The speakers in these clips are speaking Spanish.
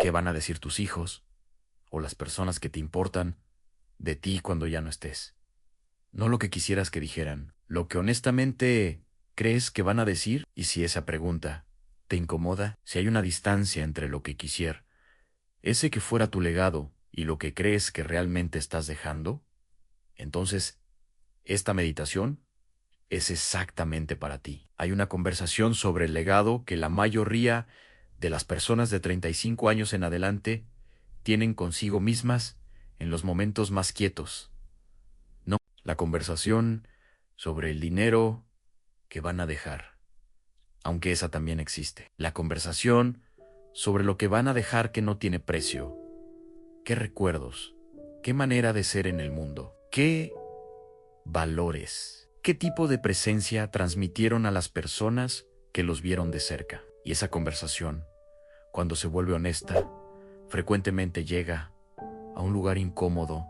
¿Qué van a decir tus hijos o las personas que te importan de ti cuando ya no estés? No lo que quisieras que dijeran, lo que honestamente crees que van a decir. Y si esa pregunta te incomoda, si hay una distancia entre lo que quisiera, ese que fuera tu legado, y lo que crees que realmente estás dejando, entonces esta meditación es exactamente para ti. Hay una conversación sobre el legado que la mayoría de las personas de 35 años en adelante tienen consigo mismas en los momentos más quietos. No, la conversación sobre el dinero que van a dejar, aunque esa también existe. La conversación sobre lo que van a dejar que no tiene precio. ¿Qué recuerdos? ¿Qué manera de ser en el mundo? ¿Qué valores? ¿Qué tipo de presencia transmitieron a las personas que los vieron de cerca? Y esa conversación, cuando se vuelve honesta, frecuentemente llega a un lugar incómodo,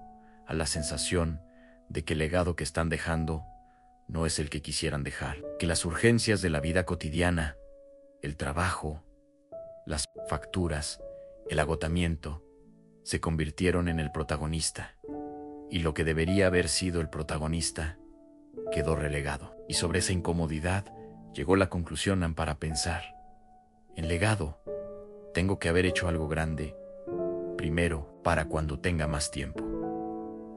a la sensación de que el legado que están dejando no es el que quisieran dejar, que las urgencias de la vida cotidiana, el trabajo, las facturas, el agotamiento, se convirtieron en el protagonista, y lo que debería haber sido el protagonista quedó relegado. Y sobre esa incomodidad llegó la conclusión para pensar: en legado, tengo que haber hecho algo grande, primero, para cuando tenga más tiempo,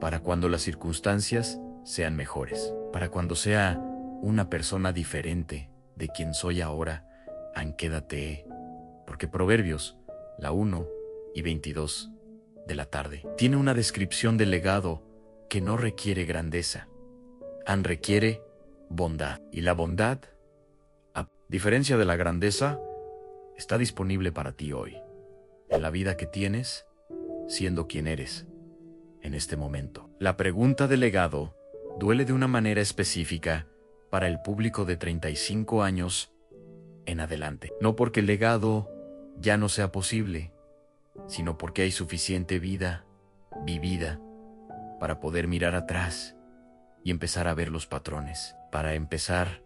para cuando las circunstancias sean mejores, para cuando sea una persona diferente de quien soy ahora. Quédate, porque Proverbios, la 1:22 de la tarde, tiene una descripción del legado que no requiere grandeza, requiere bondad. Y la bondad, a diferencia de la grandeza, está disponible para ti hoy, en la vida que tienes, siendo quien eres en este momento. La pregunta del legado duele de una manera específica para el público de 35 años en adelante. No porque el legado ya no sea posible, sino porque hay suficiente vida vivida para poder mirar atrás y empezar a ver los patrones, para empezar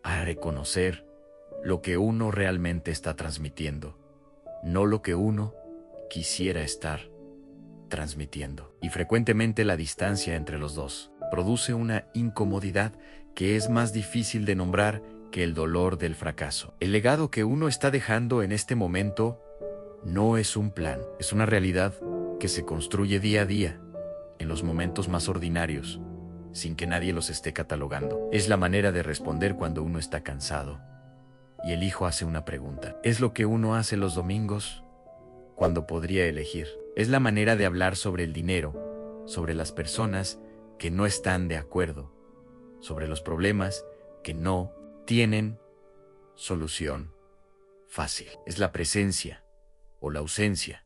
a reconocer lo que uno realmente está transmitiendo, no lo que uno quisiera estar transmitiendo. Y frecuentemente la distancia entre los dos produce una incomodidad que es más difícil de nombrar que el dolor del fracaso. El legado que uno está dejando en este momento no es un plan, es una realidad que se construye día a día, en los momentos más ordinarios, sin que nadie los esté catalogando. Es la manera de responder cuando uno está cansado y el hijo hace una pregunta. Es lo que uno hace los domingos cuando podría elegir. Es la manera de hablar sobre el dinero, sobre las personas que no están de acuerdo, sobre los problemas que no tienen solución fácil. Es la presencia o la ausencia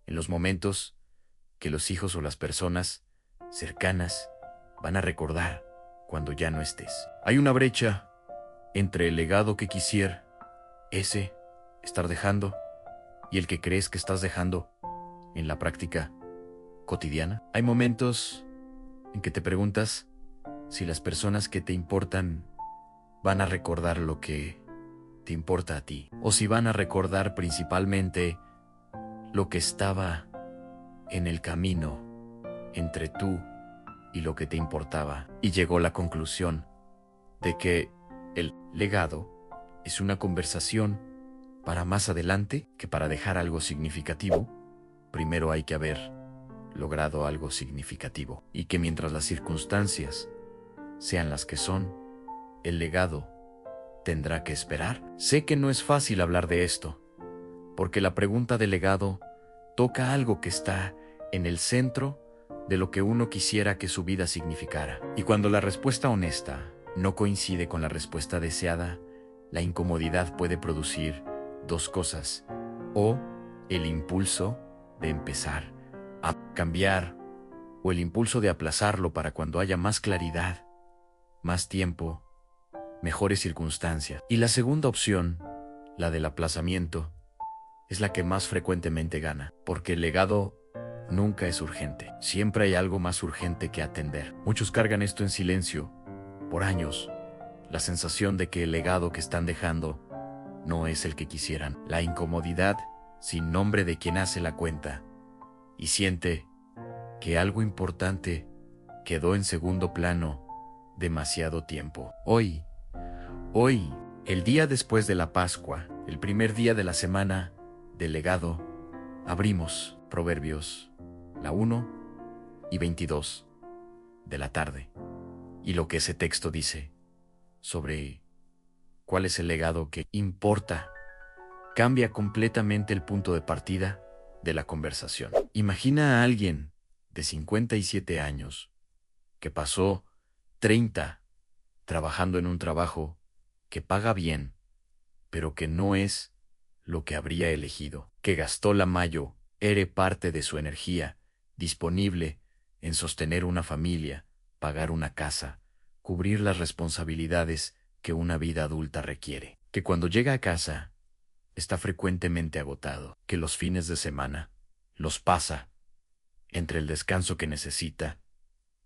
en los momentos que los hijos o las personas cercanas van a recordar cuando ya no estés. Hay una brecha entre el legado que quisiera, ese estar dejando, y el que crees que estás dejando en la práctica cotidiana. Hay momentos en que te preguntas si las personas que te importan van a recordar lo que te importa a ti, o si van a recordar principalmente lo que estaba en el camino entre tú y lo que te importaba. Y llegó la conclusión de que el legado es una conversación para más adelante, que para dejar algo significativo, primero hay que haber logrado algo significativo, y que mientras las circunstancias sean las que son, el legado tendrá que esperar. Sé que no es fácil hablar de esto, porque la pregunta del legado toca algo que está en el centro de lo que uno quisiera que su vida significara. Y cuando la respuesta honesta no coincide con la respuesta deseada, la incomodidad puede producir dos cosas: o el impulso de empezar a cambiar, o el impulso de aplazarlo para cuando haya más claridad, más tiempo, mejores circunstancias. Y la segunda opción, la del aplazamiento, es la que más frecuentemente gana, porque el legado nunca es urgente. Siempre hay algo más urgente que atender. Muchos cargan esto en silencio por años, la sensación de que el legado que están dejando no es el que quisieran. La incomodidad sin nombre de quien hace la cuenta, y siente que algo importante quedó en segundo plano demasiado tiempo. Hoy, el día después de la Pascua, el primer día de la semana del legado, abrimos Proverbios, la 1:22 de la tarde, y lo que ese texto dice sobre cuál es el legado que importa cambia completamente el punto de partida de la conversación. Imagina a alguien de 57 años que pasó 30 trabajando en un trabajo que paga bien, pero que no es lo que habría elegido, que gastó la parte de su energía disponible en sostener una familia, pagar una casa, cubrir las responsabilidades que una vida adulta requiere, que cuando llega a casa está frecuentemente agotado, que los fines de semana los pasa entre el descanso que necesita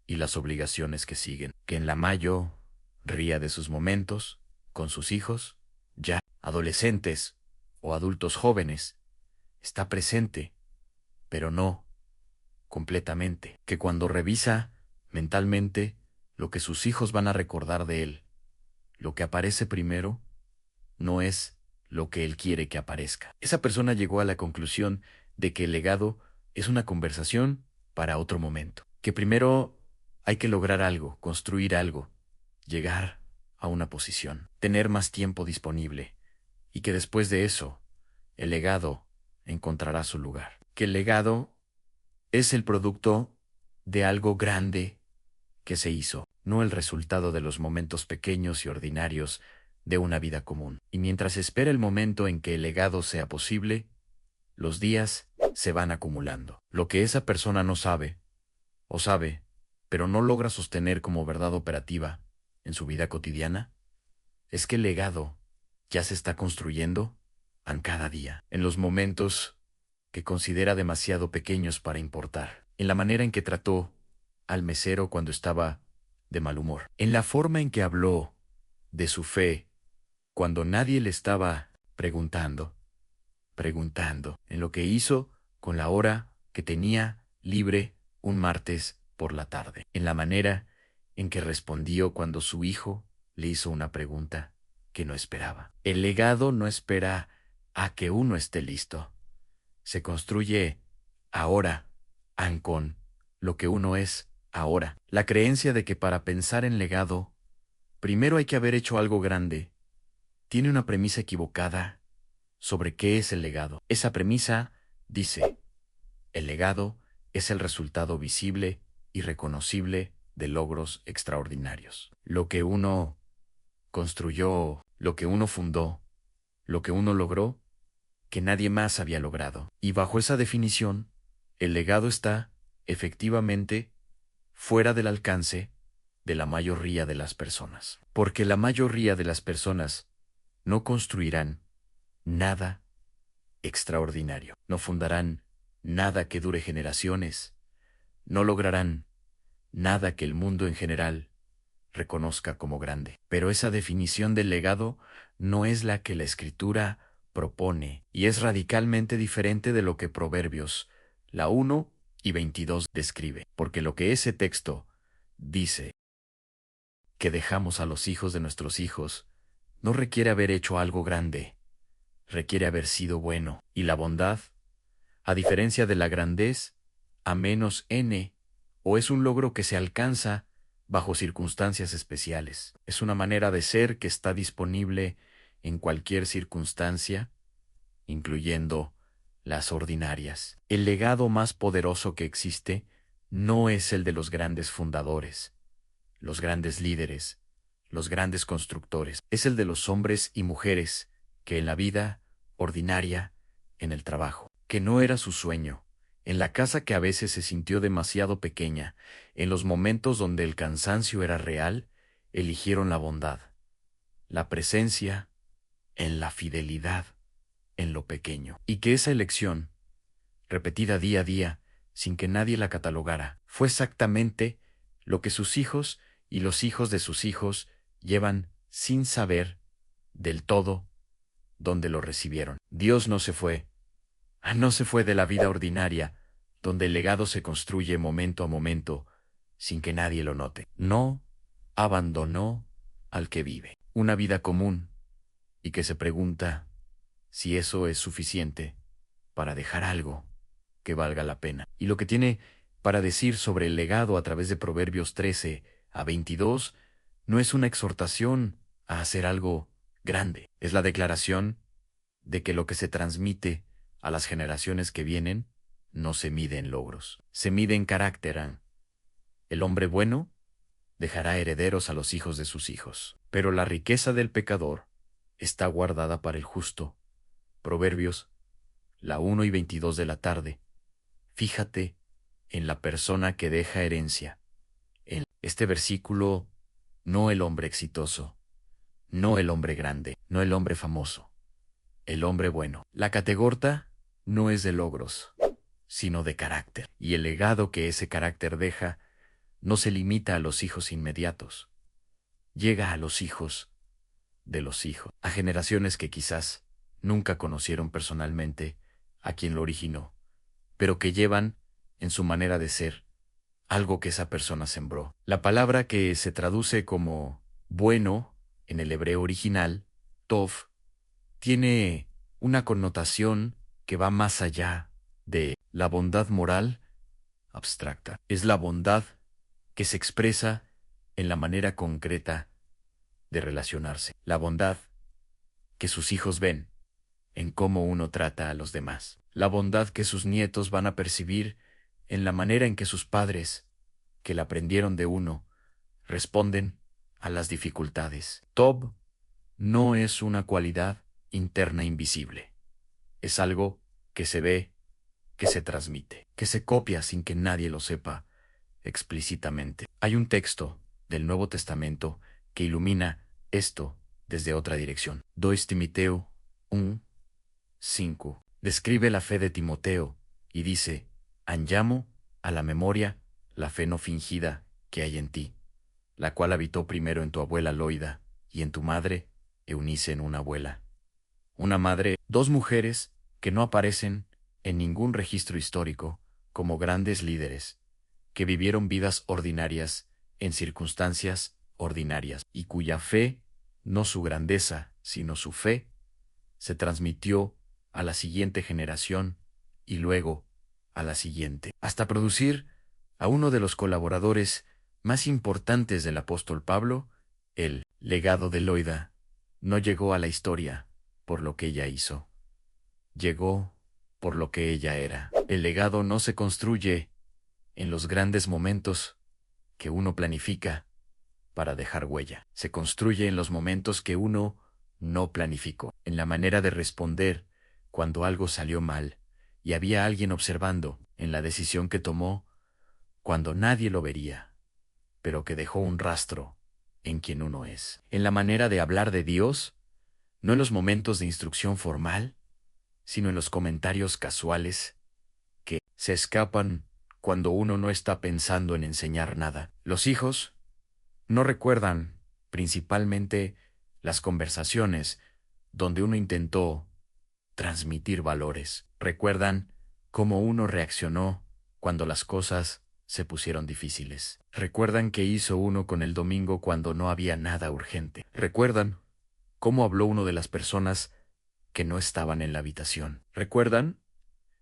y las obligaciones que siguen, que en la ría de sus momentos con sus hijos, ya adolescentes o adultos jóvenes, está presente, pero no completamente, que cuando revisa mentalmente lo que sus hijos van a recordar de él, lo que aparece primero no es lo que él quiere que aparezca. Esa persona llegó a la conclusión de que el legado es una conversación para otro momento, que primero hay que lograr algo, construir algo, llegar a una posición, tener más tiempo disponible, y que después de eso, el legado encontrará su lugar. Que el legado es el producto de algo grande que se hizo, no el resultado de los momentos pequeños y ordinarios de una vida común. Y mientras espera el momento en que el legado sea posible, los días se van acumulando. Lo que esa persona no sabe, o sabe, pero no logra sostener como verdad operativa en su vida cotidiana, es que el legado ya se está construyendo en cada día, en los momentos que considera demasiado pequeños para importar, en la manera en que trató al mesero cuando estaba de mal humor, en la forma en que habló de su fe cuando nadie le estaba preguntando, en lo que hizo con la hora que tenía libre un martes por la tarde, en la manera en que respondió cuando su hijo le hizo una pregunta que no esperaba. El legado no espera a que uno esté listo. Se construye ahora, con lo que uno es ahora. La creencia de que para pensar en legado, primero hay que haber hecho algo grande, tiene una premisa equivocada sobre qué es el legado. Esa premisa dice: el legado es el resultado visible y reconocible de logros extraordinarios. Lo que uno construyó, lo que uno fundó, lo que uno logró, que nadie más había logrado. Y bajo esa definición, el legado está, efectivamente, fuera del alcance de la mayoría de las personas. Porque la mayoría de las personas no construirán nada extraordinario, no fundarán nada que dure generaciones, no lograrán nada que el mundo en general reconozca como grande. Pero esa definición del legado no es la que la Escritura propone, y es radicalmente diferente de lo que Proverbios, la 1:22 describe, porque lo que ese texto dice que dejamos a los hijos de nuestros hijos no requiere haber hecho algo grande, requiere haber sido bueno, y la bondad, a diferencia de la grandez, a menos n, o es un logro que se alcanza bajo circunstancias especiales. Es una manera de ser que está disponible en cualquier circunstancia, incluyendo las ordinarias. El legado más poderoso que existe no es el de los grandes fundadores, los grandes líderes, los grandes constructores. Es el de los hombres y mujeres que en la vida ordinaria, en el trabajo, que no era su sueño, en la casa que a veces se sintió demasiado pequeña, en los momentos donde el cansancio era real, eligieron la bondad, la presencia, en la fidelidad, en lo pequeño. Y que esa elección, repetida día a día, sin que nadie la catalogara, fue exactamente lo que sus hijos y los hijos de sus hijos llevan sin saber del todo dónde lo recibieron. Dios no se fue No se fue de la vida ordinaria, donde el legado se construye momento a momento, sin que nadie lo note. No abandonó al que vive una vida común y que se pregunta si eso es suficiente para dejar algo que valga la pena. Y lo que tiene para decir sobre el legado a través de Proverbios 13 a 22 no es una exhortación a hacer algo grande, es la declaración de que lo que se transmite a las generaciones que vienen no se mide en logros, se mide en carácter. El hombre bueno dejará herederos a los hijos de sus hijos, pero la riqueza del pecador está guardada para el justo. Proverbios, la 1:22 de la tarde. Fíjate en la persona que deja herencia. En este versículo, no el hombre exitoso, no el hombre grande, no el hombre famoso, el hombre bueno. La categorta no es de logros, sino de carácter. Y el legado que ese carácter deja no se limita a los hijos inmediatos. Llega a los hijos de los hijos, a generaciones que quizás nunca conocieron personalmente a quien lo originó, pero que llevan en su manera de ser algo que esa persona sembró. La palabra que se traduce como bueno en el hebreo original, tov, tiene una connotación que va más allá de la bondad moral abstracta. Es la bondad que se expresa en la manera concreta de relacionarse. La bondad que sus hijos ven en cómo uno trata a los demás. La bondad que sus nietos van a percibir en la manera en que sus padres, que la aprendieron de uno, responden a las dificultades. Tob no es una cualidad interna invisible. Es algo que se ve, que se transmite, que se copia sin que nadie lo sepa explícitamente. Hay un texto del Nuevo Testamento que ilumina esto desde otra dirección. 2 Timoteo 1:5 describe la fe de Timoteo y dice: «Añamo a la memoria la fe no fingida que hay en ti, la cual habitó primero en tu abuela Loida y en tu madre Eunice en una abuela». Una madre, dos mujeres que no aparecen en ningún registro histórico como grandes líderes, que vivieron vidas ordinarias en circunstancias ordinarias y cuya fe, no su grandeza, sino su fe, se transmitió a la siguiente generación y luego a la siguiente, hasta producir a uno de los colaboradores más importantes del apóstol Pablo. El legado de Loida no llegó a la historia por lo que ella hizo, llegó por lo que ella era. El legado no se construye en los grandes momentos que uno planifica para dejar huella. Se construye en los momentos que uno no planificó, en la manera de responder cuando algo salió mal y había alguien observando, en la decisión que tomó cuando nadie lo vería, pero que dejó un rastro en quien uno es, en la manera de hablar de Dios, no en los momentos de instrucción formal, sino en los comentarios casuales que se escapan cuando uno no está pensando en enseñar nada. Los hijos no recuerdan principalmente las conversaciones donde uno intentó transmitir valores. Recuerdan cómo uno reaccionó cuando las cosas se pusieron difíciles. Recuerdan qué hizo uno con el domingo cuando no había nada urgente. Recuerdan cómo habló uno de las personas que no estaban en la habitación. Recuerdan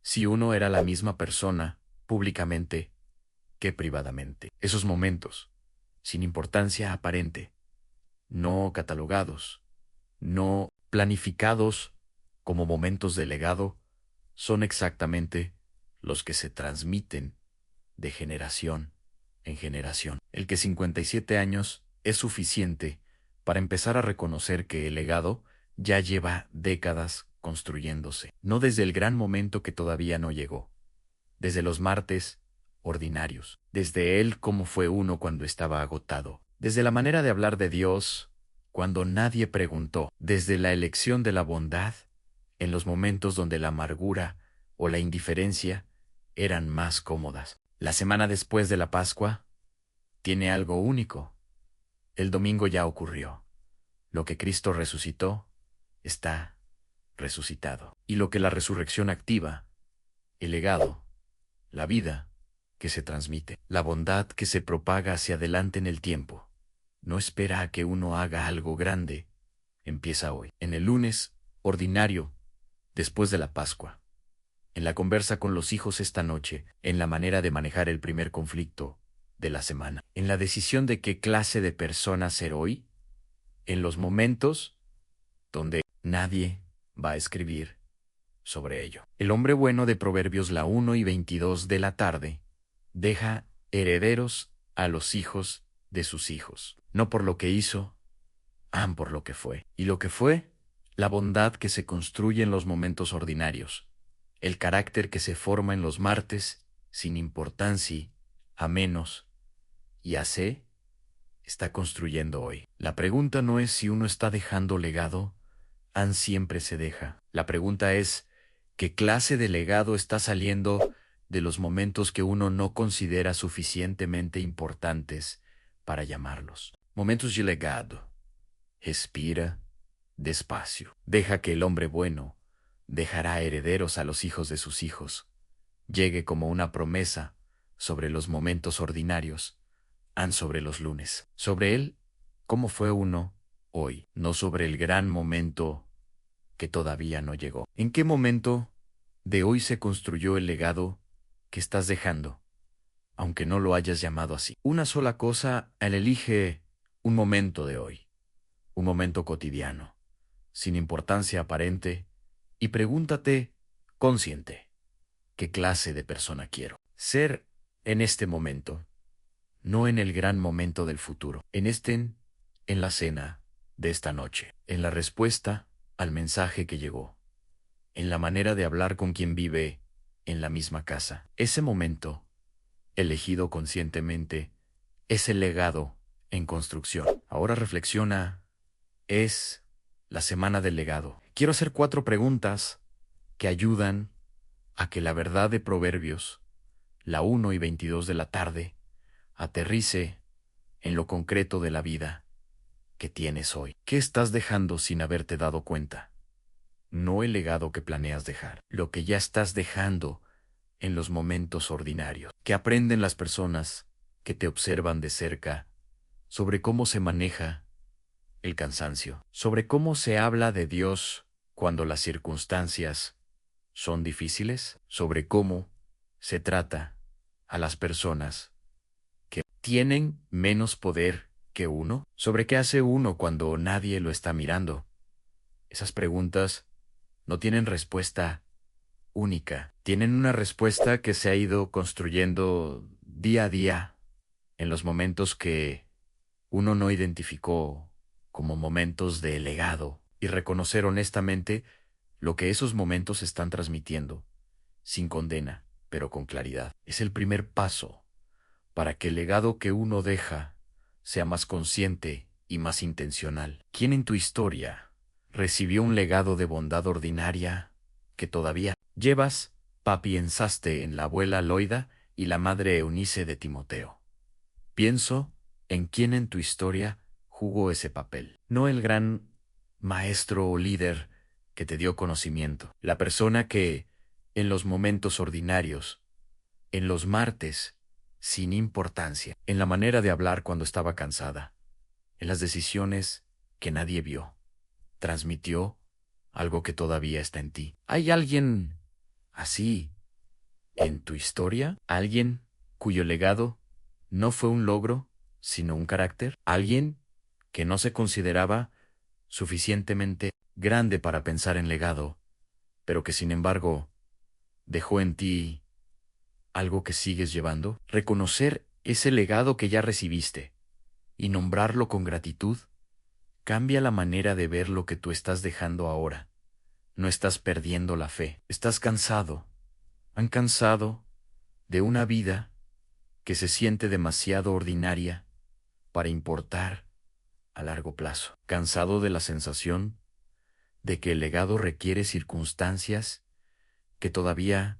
si uno era la misma persona públicamente que privadamente. Esos momentos, sin importancia aparente, no catalogados, no planificados como momentos de legado, son exactamente los que se transmiten de generación en generación. El que 57 años es suficiente para empezar a reconocer que el legado ya lleva décadas construyéndose, no desde el gran momento que todavía no llegó, desde los martes ordinarios, desde él como fue uno cuando estaba agotado, desde la manera de hablar de Dios cuando nadie preguntó, desde la elección de la bondad en los momentos donde la amargura o la indiferencia eran más cómodas. La semana después de la Pascua tiene algo único. El domingo ya ocurrió. Lo que Cristo resucitó está resucitado. Y lo que la resurrección activa El legado, la vida que se transmite, la bondad que se propaga hacia adelante en el tiempo. No espera a que uno haga algo grande. Empieza hoy, en el lunes ordinario, después de la Pascua, en la conversa con los hijos esta noche, en la manera de manejar el primer conflicto de la semana, en la decisión de qué clase de persona ser hoy, en los momentos donde nadie va a escribir sobre ello. El hombre bueno de Proverbios la 1:22 de la tarde deja herederos a los hijos de sus hijos, no por lo que hizo, por lo que fue. Y lo que fue, la bondad que se construye en los momentos ordinarios, el carácter que se forma en los martes, sin importancia, a menos, y a C, está construyendo hoy. La pregunta no es si uno está dejando legado, siempre se deja. La pregunta es, ¿qué clase de legado está saliendo de los momentos que uno no considera suficientemente importantes para llamarlos? Momentos de legado. Respira despacio. Deja que el hombre bueno dejará herederos a los hijos de sus hijos. Llegue como una promesa sobre los momentos ordinarios, sobre los lunes. Sobre él, cómo fue uno hoy, no sobre el gran momento que todavía no llegó. ¿En qué momento de hoy se construyó el legado que estás dejando, aunque no lo hayas llamado así? Una sola cosa, él elige un momento de hoy, un momento cotidiano, sin importancia aparente, y pregúntate, consciente, ¿qué clase de persona quiero ser en este momento? No en el gran momento del futuro, en la cena de esta noche, en la respuesta al mensaje que llegó, en la manera de hablar con quien vive en la misma casa. Ese momento, elegido conscientemente, es el legado en construcción. Ahora reflexiona, es la semana del legado. Quiero hacer 4 preguntas que ayudan a que la verdad de Proverbios, la 1:22 de la tarde, aterrice en lo concreto de la vida que tienes hoy. ¿Qué estás dejando sin haberte dado cuenta? No el legado que planeas dejar, lo que ya estás dejando en los momentos ordinarios. ¿Qué aprenden las personas que te observan de cerca sobre cómo se maneja el cansancio, sobre cómo se habla de Dios cuando las circunstancias son difíciles, sobre cómo se trata a las personas que tienen menos poder que uno, sobre qué hace uno cuando nadie lo está mirando? Esas preguntas no tienen respuesta única, tienen una respuesta que se ha ido construyendo día a día en los momentos que uno no identificó como momentos de legado, y reconocer honestamente lo que esos momentos están transmitiendo, sin condena, pero con claridad. Es el primer paso para que el legado que uno deja sea más consciente y más intencional. ¿Quién en tu historia recibió un legado de bondad ordinaria que todavía llevas? Pensaste en la abuela Loida y la madre Eunice de Timoteo. Pienso en quién en tu historia jugó ese papel. No el gran maestro o líder que te dio conocimiento, la persona que, en los momentos ordinarios, en los martes, sin importancia, en la manera de hablar cuando estaba cansada, en las decisiones que nadie vio, transmitió algo que todavía está en ti. ¿Hay alguien así en tu historia? ¿Alguien cuyo legado no fue un logro, sino un carácter? ¿Alguien que no se consideraba suficientemente grande para pensar en legado, pero que sin embargo dejó en ti algo que sigues llevando? Reconocer ese legado que ya recibiste y nombrarlo con gratitud cambia la manera de ver lo que tú estás dejando ahora. No estás perdiendo la fe, estás cansado. Han cansado de una vida que se siente demasiado ordinaria para importar a largo plazo. Cansado de la sensación de que el legado requiere circunstancias que todavía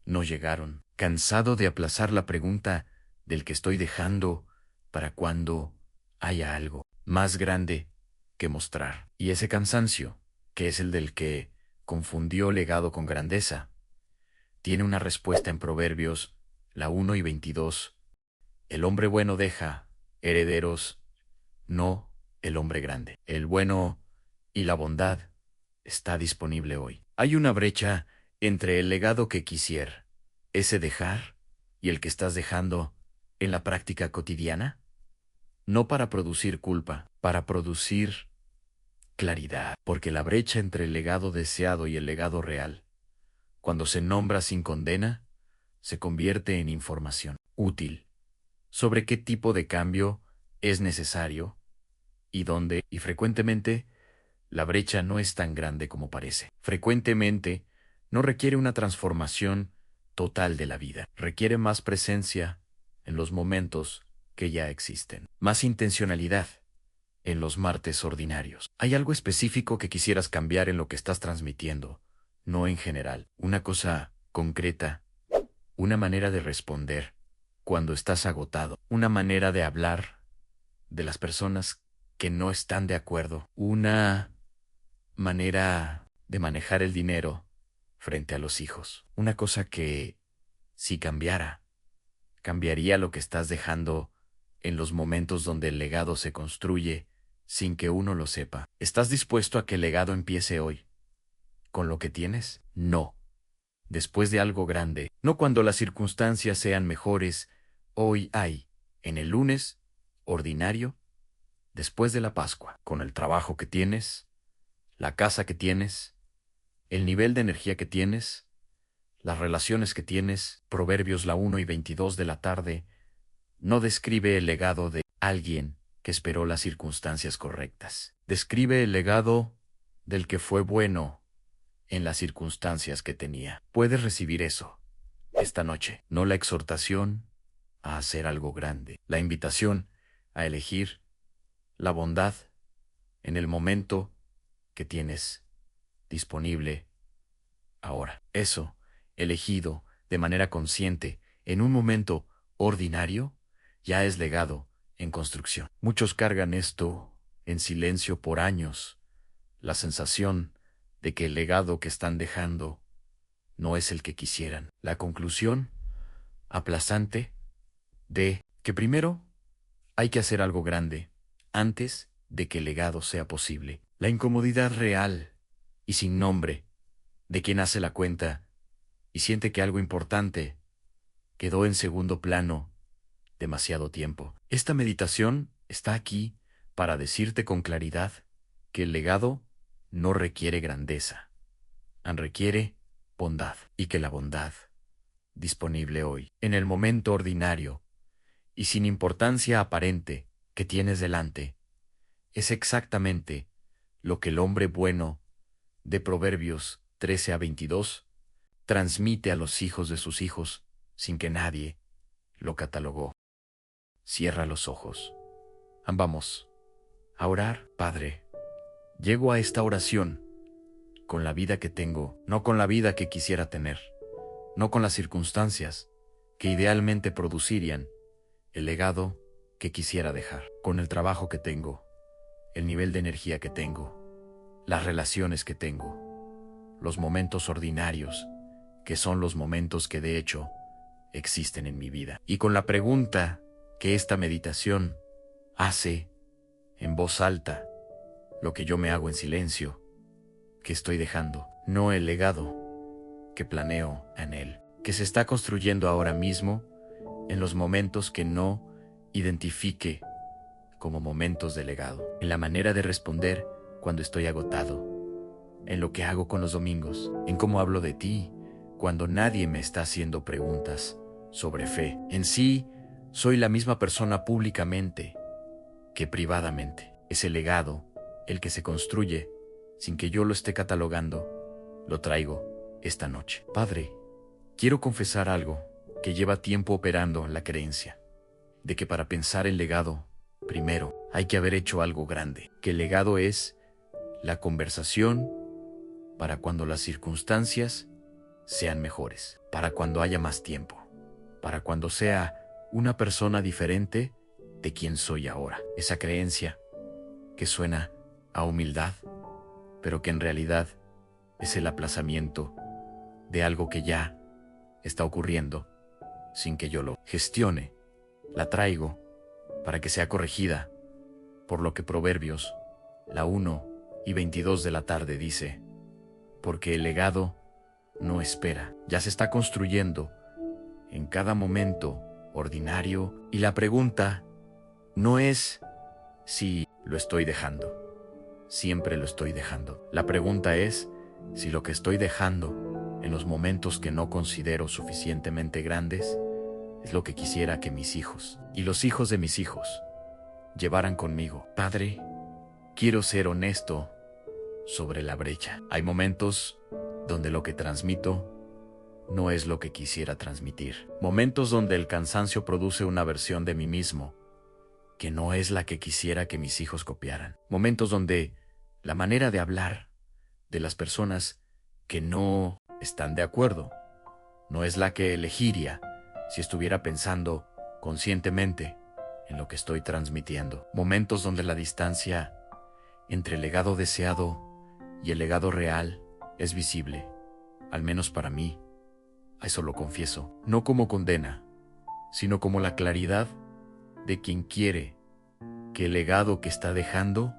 no llegaron. Cansado de aplazar la pregunta del que estoy dejando para cuando haya algo más grande que mostrar. Y ese cansancio, que es el del que confundió legado con grandeza, tiene una respuesta en Proverbios, la 1:22. El hombre bueno deja herederos, no el hombre grande. El bueno y la bondad está disponible hoy. Hay una brecha entre el legado que quisiera, ese dejar, y el que estás dejando en la práctica cotidiana. No para producir culpa, para producir claridad, porque la brecha entre el legado deseado y el legado real, cuando se nombra sin condena, se convierte en información útil sobre qué tipo de cambio es necesario y dónde, y frecuentemente, la brecha no es tan grande como parece. Frecuentemente, no requiere una transformación total de la vida. Requiere más presencia en los momentos que ya existen. Más intencionalidad en los martes ordinarios. ¿Hay algo específico que quisieras cambiar en lo que estás transmitiendo? No en general. Una cosa concreta. Una manera de responder cuando estás agotado. Una manera de hablar de las personas que no están de acuerdo. Una manera de manejar el dinero frente a los hijos. Una cosa que, si cambiara, cambiaría lo que estás dejando en los momentos donde el legado se construye sin que uno lo sepa. ¿Estás dispuesto a que el legado empiece hoy? ¿Con lo que tienes? No. Después de algo grande, no cuando las circunstancias sean mejores. Hoy hay, en el lunes ordinario, después de la Pascua, con el trabajo que tienes, la casa que tienes, el nivel de energía que tienes, las relaciones que tienes. Proverbios la 1:22 de la tarde no describe el legado de alguien que esperó las circunstancias correctas. Describe el legado del que fue bueno en las circunstancias que tenía. Puedes recibir eso esta noche, no la exhortación a hacer algo grande, la invitación a elegir la bondad en el momento que tienes disponible ahora. Eso, elegido de manera consciente en un momento ordinario, ya es legado en construcción. Muchos cargan esto en silencio por años, la sensación de que el legado que están dejando no es el que quisieran. La conclusión aplazante de que primero hay que hacer algo grande antes de que el legado sea posible. La incomodidad real y sin nombre de quien hace la cuenta y siente que algo importante quedó en segundo plano demasiado tiempo. Esta meditación está aquí para decirte con claridad que el legado no requiere grandeza, requiere bondad, y que la bondad, disponible hoy, en el momento ordinario y sin importancia aparente que tienes delante, es exactamente lo que el hombre bueno de Proverbios 13:22 transmite a los hijos de sus hijos sin que nadie lo catalogó. Cierra los ojos. Vamos a orar. Padre, llego a esta oración con la vida que tengo, no con la vida que quisiera tener, no con las circunstancias que idealmente producirían el legado que quisiera dejar, con el trabajo que tengo, el nivel de energía que tengo, las relaciones que tengo, los momentos ordinarios, que son los momentos que de hecho existen en mi vida. Y con la pregunta que esta meditación hace en voz alta, lo que yo me hago en silencio, que estoy dejando, no el legado que planeo en él, que se está construyendo ahora mismo en los momentos que no identifique como momentos de legado, en la manera de responder cuando estoy agotado, en lo que hago con los domingos, en cómo hablo de ti cuando nadie me está haciendo preguntas sobre fe. En sí, soy la misma persona públicamente que privadamente. Ese legado, el que se construye sin que yo lo esté catalogando, lo traigo esta noche. Padre, quiero confesar algo que lleva tiempo operando en la creencia de que para pensar en legado, primero hay que haber hecho algo grande, que el legado es la conversación para cuando las circunstancias sean mejores, para cuando haya más tiempo, para cuando sea una persona diferente de quien soy ahora. Esa creencia que suena a humildad, pero que en realidad es el aplazamiento de algo que ya está ocurriendo sin que yo lo gestione. La traigo para que sea corregida, por lo que Proverbios, la 1:22 de la tarde dice, porque el legado no espera, ya se está construyendo en cada momento ordinario, y la pregunta no es si lo estoy dejando. Siempre lo estoy dejando. La pregunta es si lo que estoy dejando en los momentos que no considero suficientemente grandes es lo que quisiera que mis hijos y los hijos de mis hijos llevaran conmigo. Padre, quiero ser honesto sobre la brecha. Hay momentos donde lo que transmito no es lo que quisiera transmitir. Momentos donde el cansancio produce una versión de mí mismo que no es la que quisiera que mis hijos copiaran. Momentos donde la manera de hablar de las personas que no están de acuerdo no es la que elegiría si estuviera pensando conscientemente en lo que estoy transmitiendo. Momentos donde la distancia entre el legado deseado y el legado real es visible, al menos para mí. A eso lo confieso, no como condena, sino como la claridad de quien quiere que el legado que está dejando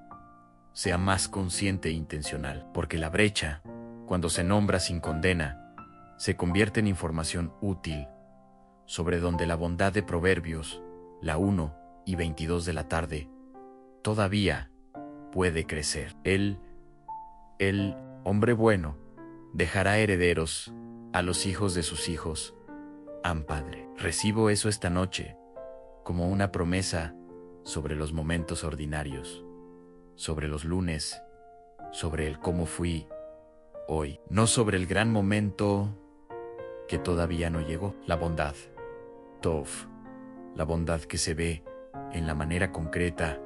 sea más consciente e intencional, porque la brecha, cuando se nombra sin condena, se convierte en información útil sobre donde la bondad de Proverbios, la 1:22 de la tarde, todavía puede crecer. El hombre bueno dejará herederos a los hijos de sus hijos. Padre, recibo eso esta noche como una promesa sobre los momentos ordinarios, sobre los lunes, sobre el cómo fui hoy, no sobre el gran momento que todavía no llegó. La bondad, Tov, la bondad que se ve en la manera concreta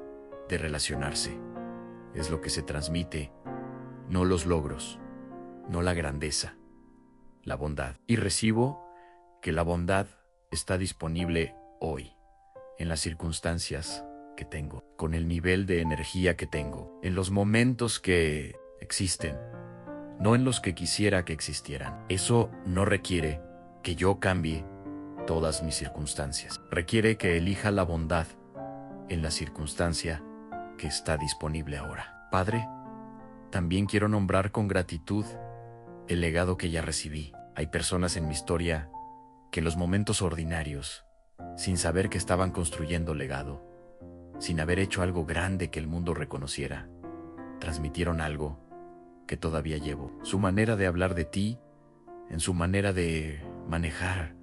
de relacionarse, es lo que se transmite, no los logros, no la grandeza, la bondad. Y recibo que la bondad está disponible hoy, en las circunstancias que tengo, con el nivel de energía que tengo, en los momentos que existen, no en los que quisiera que existieran. Eso no requiere que yo cambie todas mis circunstancias. Requiere que elija la bondad en la circunstancia que está disponible ahora. Padre, también quiero nombrar con gratitud el legado que ya recibí. Hay personas en mi historia que en los momentos ordinarios, sin saber que estaban construyendo legado, sin haber hecho algo grande que el mundo reconociera, transmitieron algo que todavía llevo. Su manera de hablar de ti, en su manera de manejar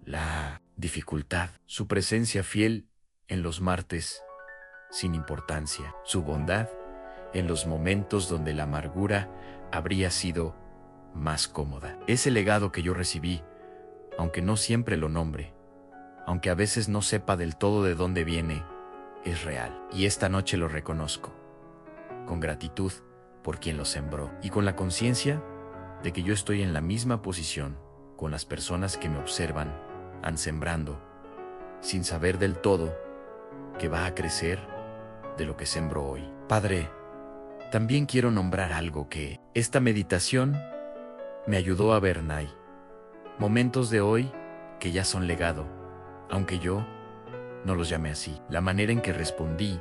la dificultad, su presencia fiel en los martes sin importancia, su bondad en los momentos donde la amargura habría sido más cómoda. Ese legado que yo recibí, aunque no siempre lo nombre, aunque a veces no sepa del todo de dónde viene, es real. Y esta noche lo reconozco, con gratitud por quien lo sembró y con la conciencia de que yo estoy en la misma posición con las personas que me observan, han sembrando, sin saber del todo que va a crecer de lo que sembro hoy. Padre, también quiero nombrar algo que esta meditación me ayudó a ver, Nay. Momentos de hoy que ya son legado, aunque yo no los llamé así. La manera en que respondí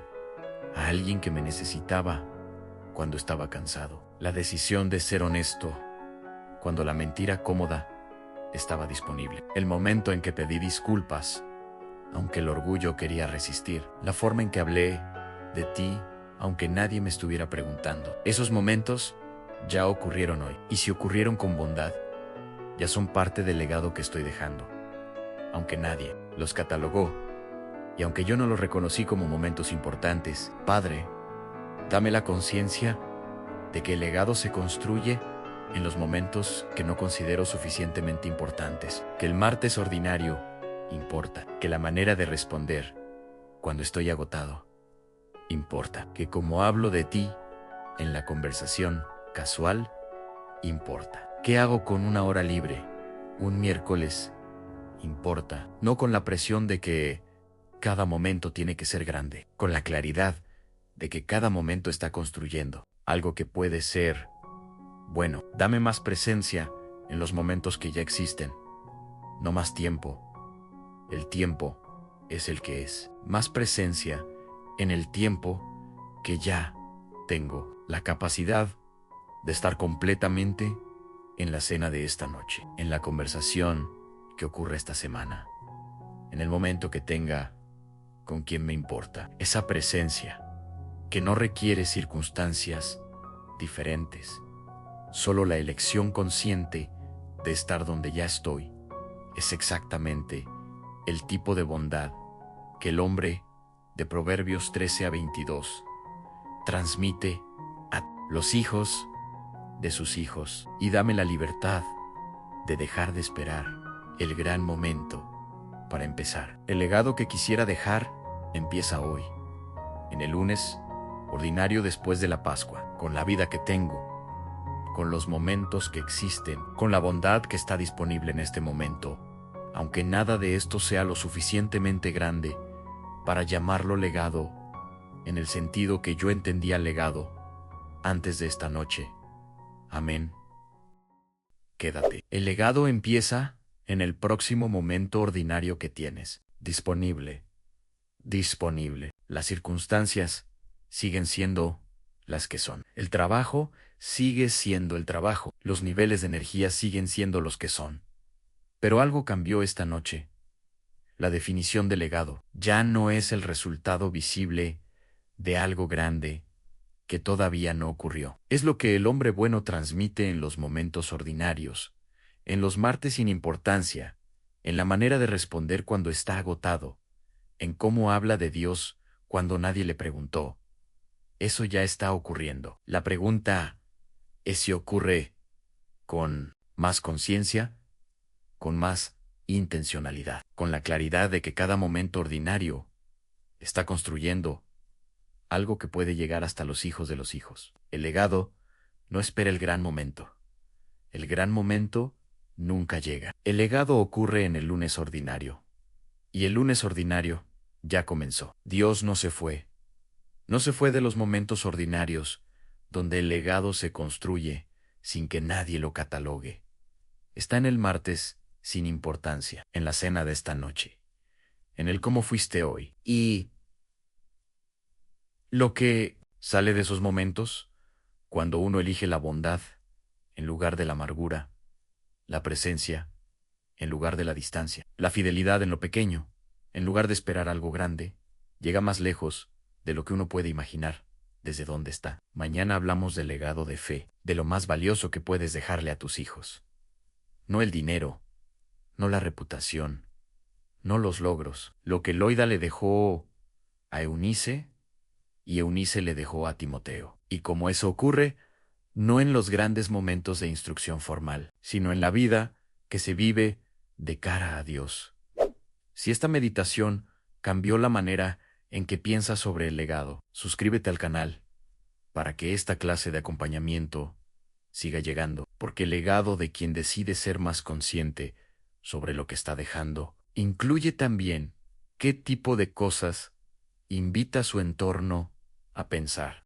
a alguien que me necesitaba cuando estaba cansado. La decisión de ser honesto cuando la mentira cómoda estaba disponible. El momento en que pedí disculpas, aunque el orgullo quería resistir. La forma en que hablé de ti, aunque nadie me estuviera preguntando. Esos momentos ya ocurrieron hoy. Y si ocurrieron con bondad, ya son parte del legado que estoy dejando. Aunque nadie los catalogó, y aunque yo no los reconocí como momentos importantes, Padre, dame la conciencia de que el legado se construye en los momentos que no considero suficientemente importantes, que el martes ordinario importa, que la manera de responder cuando estoy agotado importa, que como hablo de ti en la conversación casual importa. ¿Qué hago con una hora libre un miércoles? Importa, no con la presión de que cada momento tiene que ser grande, con la claridad de que cada momento está construyendo algo que puede ser bueno. Dame más presencia en los momentos que ya existen, No más tiempo. El tiempo es el que es. Más presencia en el tiempo que ya tengo. La capacidad de estar completamente en la cena de esta noche, en la conversación que ocurre esta semana, en el momento que tenga con quien me importa. Esa presencia que no requiere circunstancias diferentes, solo la elección consciente de estar donde ya estoy, es exactamente el tipo de bondad que el hombre de Proverbios 13-22 transmite a los hijos de sus hijos. Y dame la libertad de dejar de esperar el gran momento para empezar. El legado que quisiera dejar empieza hoy, en el lunes ordinario después de la Pascua, con la vida que tengo, con los momentos que existen, con la bondad que está disponible en este momento, aunque nada de esto sea lo suficientemente grande para llamarlo legado en el sentido que yo entendía legado antes de esta noche. Amén. Quédate. El legado empieza en el próximo momento ordinario que tienes. Disponible. Las circunstancias siguen siendo las que son. El trabajo sigue siendo el trabajo. Los niveles de energía siguen siendo los que son. Pero algo cambió esta noche. La definición de legado ya no es el resultado visible de algo grande que todavía no ocurrió. Es lo que el hombre bueno transmite en los momentos ordinarios, en los martes sin importancia, en la manera de responder cuando está agotado, en cómo habla de Dios cuando nadie le preguntó. Eso ya está ocurriendo. La pregunta es si ocurre con más conciencia, con más intencionalidad, con la claridad de que cada momento ordinario está construyendo algo que puede llegar hasta los hijos de los hijos. El legado no espera el gran momento. El gran momento nunca llega. El legado ocurre en el lunes ordinario. Y el lunes ordinario ya comenzó. Dios no se fue. No se fue de los momentos ordinarios, donde el legado se construye sin que nadie lo catalogue. Está en el martes sin importancia, en la cena de esta noche, en el cómo fuiste hoy. Y lo que sale de esos momentos, cuando uno elige la bondad en lugar de la amargura, la presencia en lugar de la distancia, la fidelidad en lo pequeño, en lugar de esperar algo grande, llega más lejos de lo que uno puede imaginar desde donde está. Mañana hablamos del legado de fe, de lo más valioso que puedes dejarle a tus hijos. No el dinero, no la reputación, no los logros. Lo que Loida le dejó a Eunice y Eunice le dejó a Timoteo. Y como eso ocurre, no en los grandes momentos de instrucción formal, sino en la vida que se vive de cara a Dios. Si esta meditación cambió la manera en que piensas sobre el legado, suscríbete al canal para que esta clase de acompañamiento siga llegando, porque el legado de quien decide ser más consciente sobre lo que está dejando incluye también qué tipo de cosas invita a su entorno a pensar.